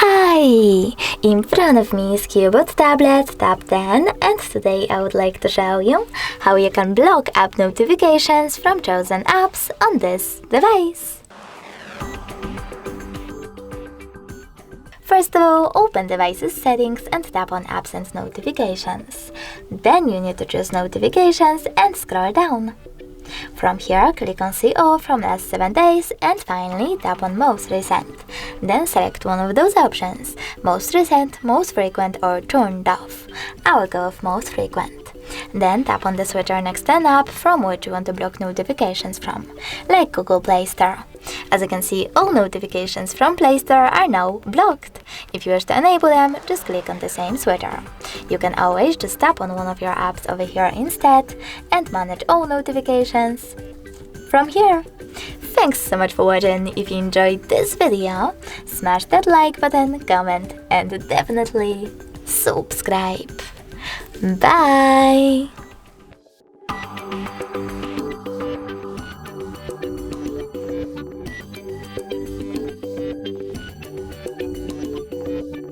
Hi! In front of me is CUBOT tablet tab 10, and today I would like to show you how you can block app notifications from chosen apps on this device. First of all, open Devices Settings and tap on Apps and Notifications. Then you need to choose Notifications and scroll down. From here, click on See All from last 7 days and finally tap on Most Recent. Then select one of those options, Most Recent, Most Frequent or Turned Off. I will go with Most Frequent. Then tap on the switcher next to an app from which you want to block notifications from, like Google Play Store. As you can see, all notifications from Play Store are now blocked. If you wish to enable them, just click on the same switcher. You can always just tap on one of your apps over here instead and manage all notifications from here. Thanks so much for watching. If you enjoyed this video, smash that like button, comment and definitely subscribe. Bye!